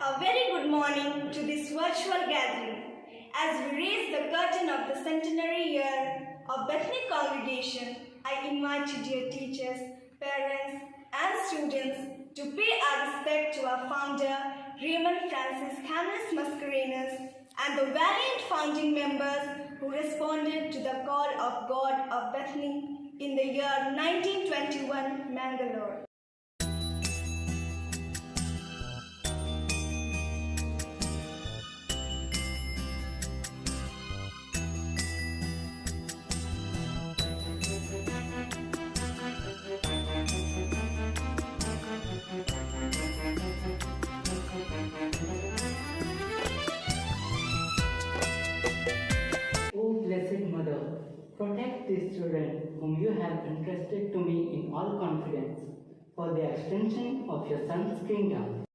A very good morning to this virtual gathering. As we raise the curtain of the centenary year of Bethany Congregation, I invite you, dear teachers, parents, and students, to pay our respect to our founder, Raymond Francis Camillus Mascarenhas, and the valiant founding members who responded to the call of God of Bethany in the year 1921, Mangalore. O Blessed Mother, protect these children whom you have entrusted to me in all confidence for the extension of your Son's kingdom.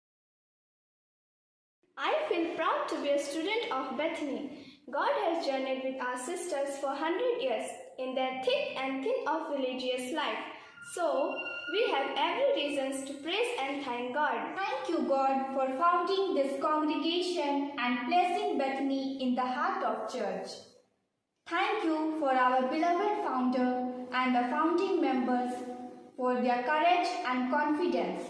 I feel proud to be a student of Bethany. God has journeyed with our sisters for 100 years in their thick and thin of religious life. So, we have every reasons to praise and thank God. Thank you, God, for founding this congregation and placing Bethany in the heart of church. Thank you for our beloved founder and the founding members for their courage and confidence.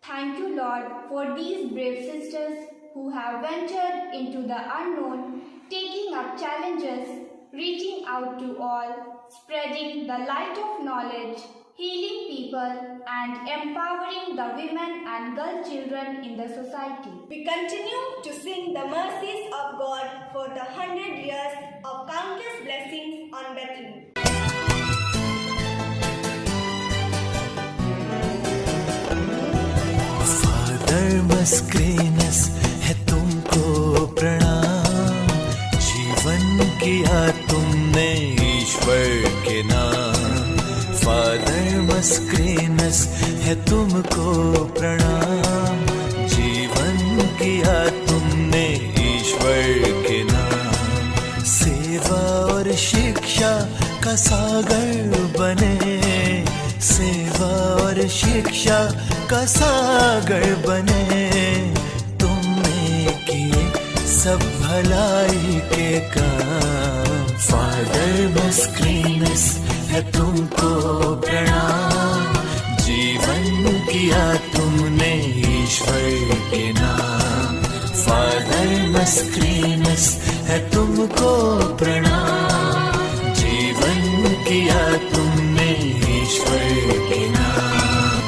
Thank you, Lord, for these brave sisters who have ventured into the unknown, taking up challenges, reaching out to all, spreading the light of knowledge, healing people, and empowering the women and girl children in the society. We continue to sing the mercies of God for the 100 years of countless blessings on Bethany. Father Mascarenhas है तुमको प्रणाम, जीवन किया तुमने ईश्वर के नाम। Father Mascarenhas है तुमको प्रणाम, जीवन किया तुमने ईश्वर के नाम। सेवा और शिक्षा का सागर बने, सेवा और शिक्षा का सागर बने। तुमने किए सब भलाई के काम। फादर मस्क्रेनस है तुमको प्रणाम, जीवन किया तुमने ईश्वर के नाम। फादर मस्क्रेनस है तुमको प्रणाम, जीवन किया तुमने ईश्वर के नाम।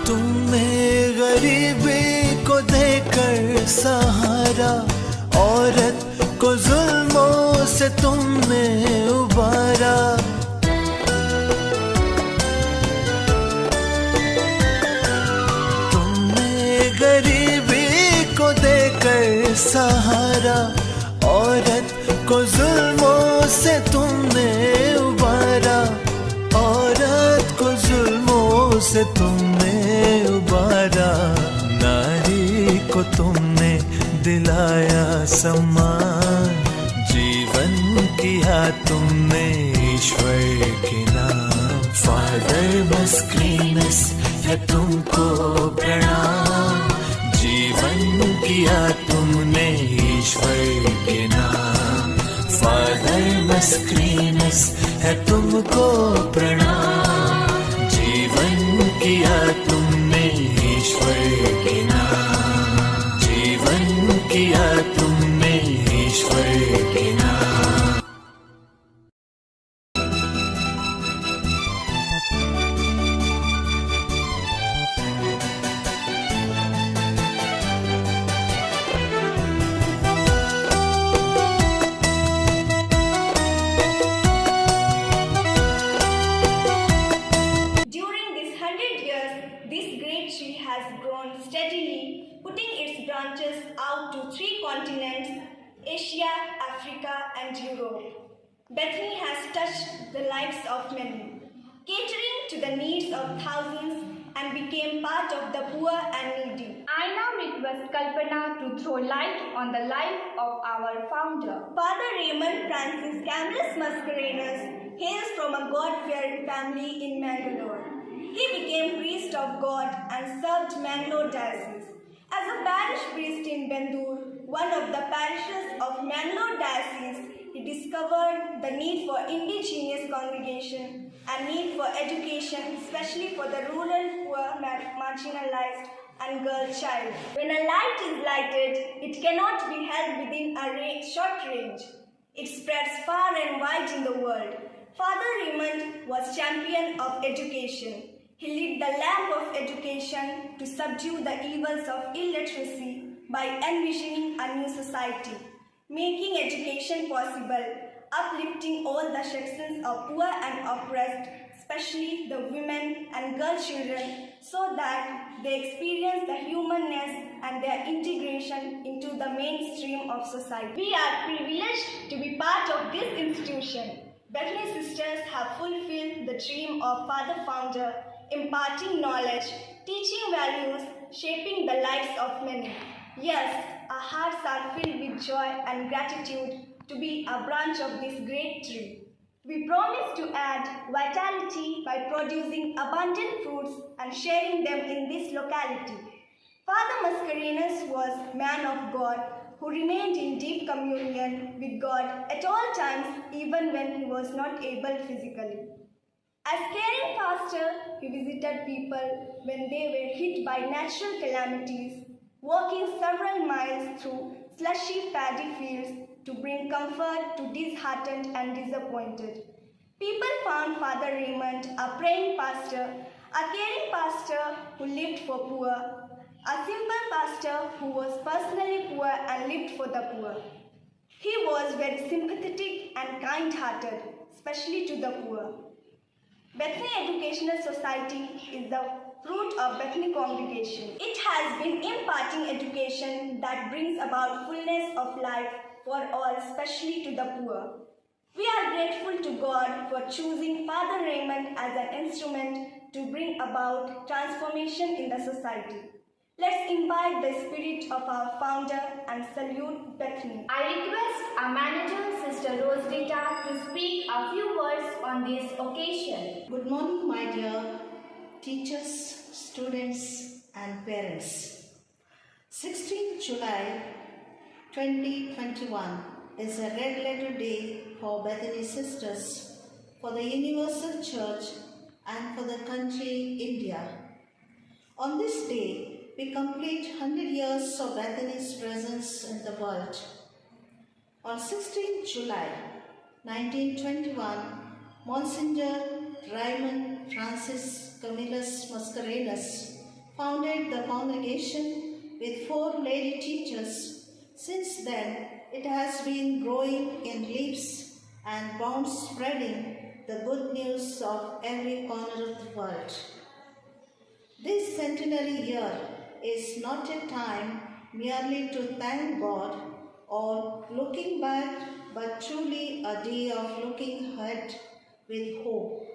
तुमने गरीबी को देकर सहारा, औरत को जुल्मों से तुमने उबारा। तुमने गरीबी को देकर सहारा, औरत को जुल्मों से तुमने उबारा। औरत को जुल्मों से तुमने उबारा। नारी को तुमने दिलाया सम्मान, जीवन किया तुमने ईश्वर के नाम। फादर मस्क्रेनस है तुमको प्रणाम, जीवन किया तुमने ईश्वर के नाम। फादर मस्क्रेनस है तुमको प्रणाम, जीवन किया तुमने ईश्वर के नाम। जीवन किया तुमने ईश्वर के नाम। During these 100 years, this great tree has grown steadily, putting its branches out to 3 continents, Asia, Africa, and Europe. Bethany has touched the lives of many, catering to the needs of thousands, and became part of the poor and needy. I now request Kalpana to throw light on the life of our founder. Father Raymond Francis Camillus Mascarenhas hails from a God-fearing family in Mangalore. He became priest of God and served Mangalore Diocese. As a parish priest in Bendur, one of the parishes of Mangalore Diocese, he discovered the need for indigenous congregation and need for education, especially for the rural, poor, marginalized and girl child. When a light is lighted, it cannot be held within a short range. It spreads far and wide in the world. Father Raymond was champion of education. He lit the lamp of education to subdue the evils of illiteracy by envisioning a new society, making education possible, uplifting all the sections of poor and oppressed, especially the women and girl children, so that they experience the humanness and their integration into the mainstream of society. We are privileged to be part of this institution. Bethany Sisters have fulfilled the dream of Father Founder, imparting knowledge, teaching values, shaping the lives of many. Yes, our hearts are filled with joy and gratitude to be a branch of this great tree. We promise to add vitality by producing abundant fruits and sharing them in this locality. Father Mascarenhas was man of God who remained in deep communion with God at all times, even when he was not able physically. As caring pastor, he visited people when they were hit by natural calamities, walking several miles through slushy paddy fields to bring comfort to disheartened and disappointed. People found Father Raymond a praying pastor, a caring pastor who lived for poor, a simple pastor who was personally poor and lived for the poor. He was very sympathetic and kind-hearted, especially to the poor. Bethany Educational Society is the fruit of Bethany congregation. It has been imparting education that brings about fullness of life for all, especially to the poor. We are grateful to God for choosing Father Raymond as an instrument to bring about transformation in the society. Let's imbibe the spirit of our founder and salute Bethany. I request our manager, Sister Rosita, to speak a few words on this occasion. Good morning, my dear teachers, students and parents. 16th July 2021 is a red letter day for Bethany Sisters, for the Universal Church and for the country India. On this day, we complete 100 years of Bethany's presence in the world. On 16th July 1921, Monsignor Raymond Francis Camillus Mascarenhas founded the congregation with 4 lady teachers. Since then, it has been growing in leaps and bounds, spreading the good news of every corner of the world. This centenary year is not a time merely to thank God or looking back, but truly a day of looking ahead with hope.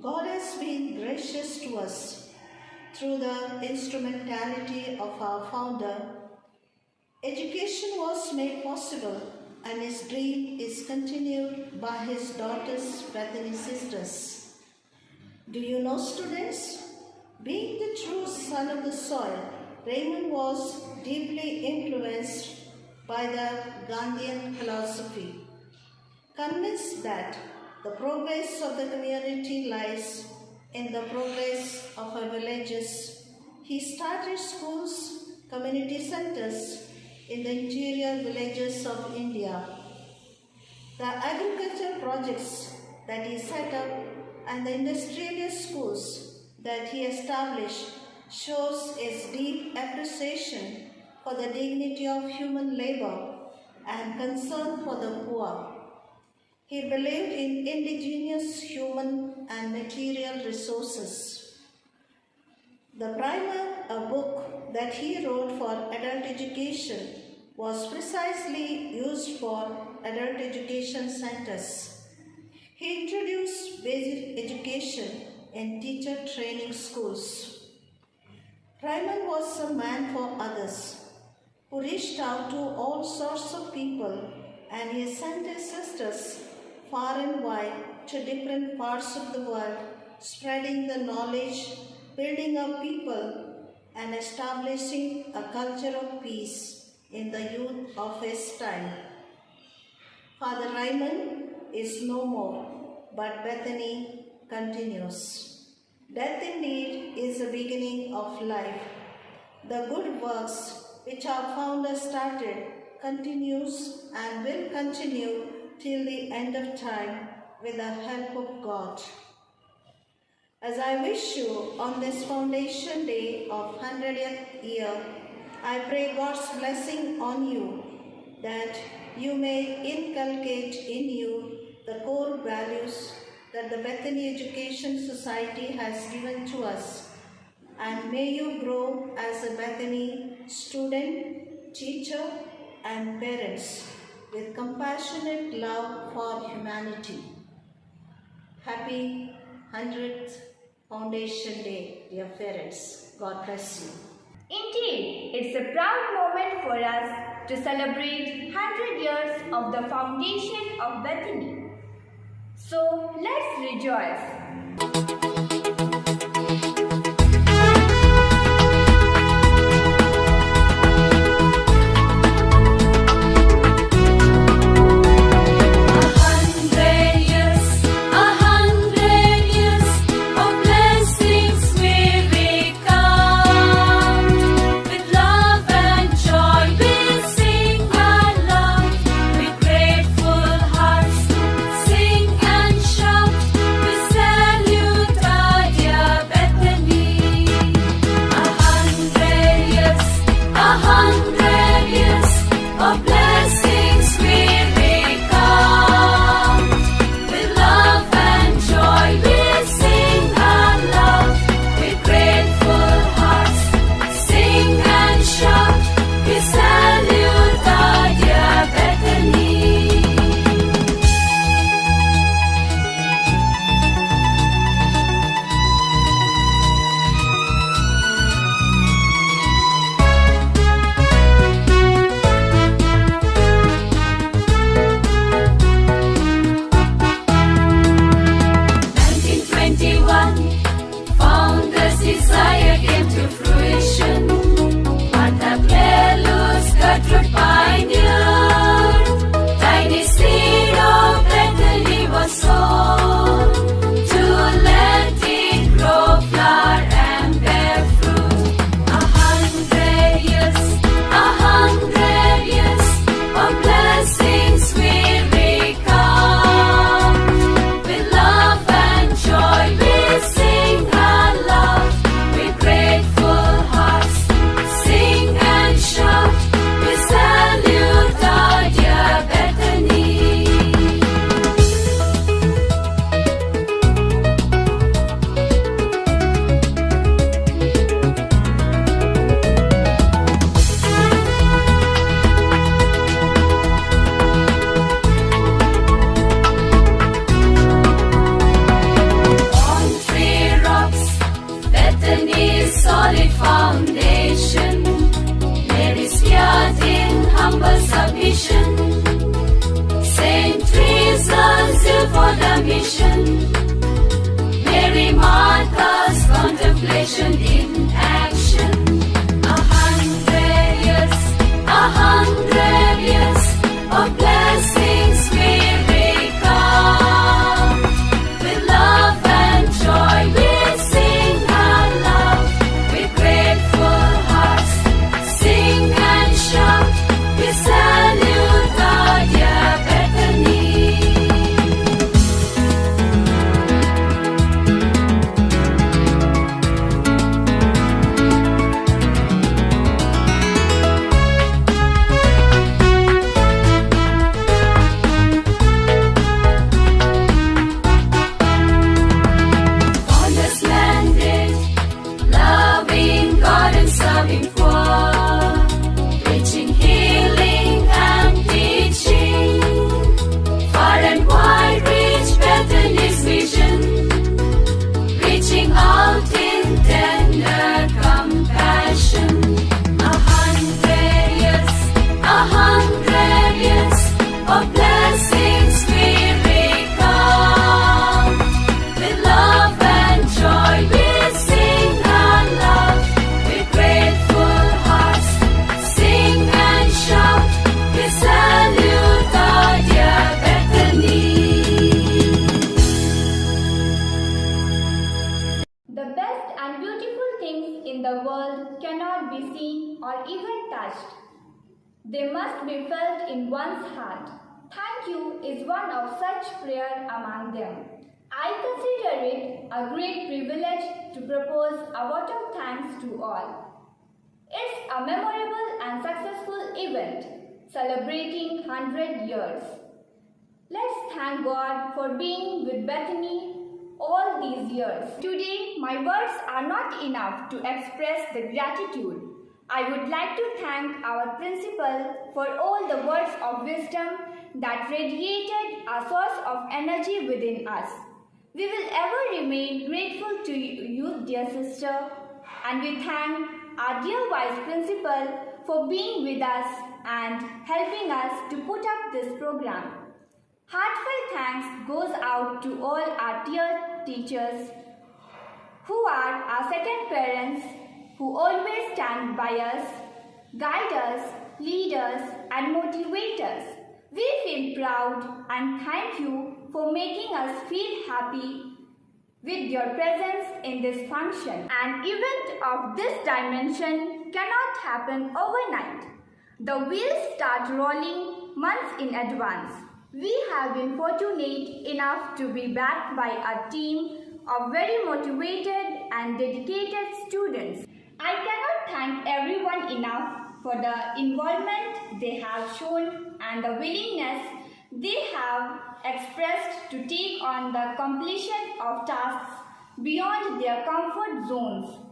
God has been gracious to us through the instrumentality of our founder. Education was made possible, and his dream is continued by his daughters, Bethany Sisters. Do you know, students? Being the true son of the soil, Raymond was deeply influenced by the Gandhian philosophy. Convinced that the progress of the community lies in the progress of our villages, he started schools, community centers in the interior villages of India. The agricultural projects that he set up and the industrial schools that he established shows his deep appreciation for the dignity of human labor and concern for the poor. He believed in indigenous human and material resources. The primer, a book that he wrote for adult education, was precisely used for adult education centers. He introduced basic education in teacher training schools. Raymond was a man for others, who reached out to all sorts of people, and he sent his sisters far and wide to different parts of the world spreading the knowledge, building up people, and establishing a culture of peace in the youth of his time. Father Raymond is no more, but Bethany continues. Death indeed is the beginning of life. The good works which our founder started continues and will continue till the end of time with the help of God. As I wish you on this foundation day of 100th year, I pray God's blessing on you, that you may inculcate in you the core values that the Bethany Education Society has given to us, and may you grow as a Bethany student, teacher, and parents with compassionate love for humanity. Happy 100th Foundation Day, dear parents. God bless you. Indeed, it's a proud moment for us to celebrate 100 years of the foundation of Bethany. So let's rejoice. cannot be seen or even touched. They must be felt in one's heart. Thank you is one of such prayer among them. I consider it a great privilege to propose a vote of thanks to all. It's a memorable and successful event celebrating 100 years. Let's thank God for being with Bethany all these years. Today, my words are not enough to express the gratitude. I would like to thank our principal for all the words of wisdom that radiated a source of energy within us. We will ever remain grateful to you, dear sister, and we thank our dear vice principal for being with us and helping us to put up this program. Heartfelt thanks goes out to all our dear teachers who are our second parents, who always stand by us, guide us, lead us, and motivate us. We feel proud and thank you for making us feel happy with your presence in this function. An event of this dimension cannot happen overnight. The wheels start rolling months in advance. We have been fortunate enough to be backed by a team of very motivated and dedicated students. I cannot thank everyone enough for the involvement they have shown and the willingness they have expressed to take on the completion of tasks beyond their comfort zones.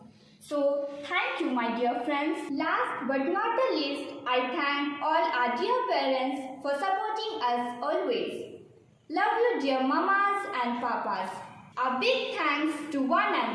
So, thank you, my dear friends. Last but not the least, I thank all our dear parents for supporting us always. Love you, dear mamas and papas. A big thanks to one and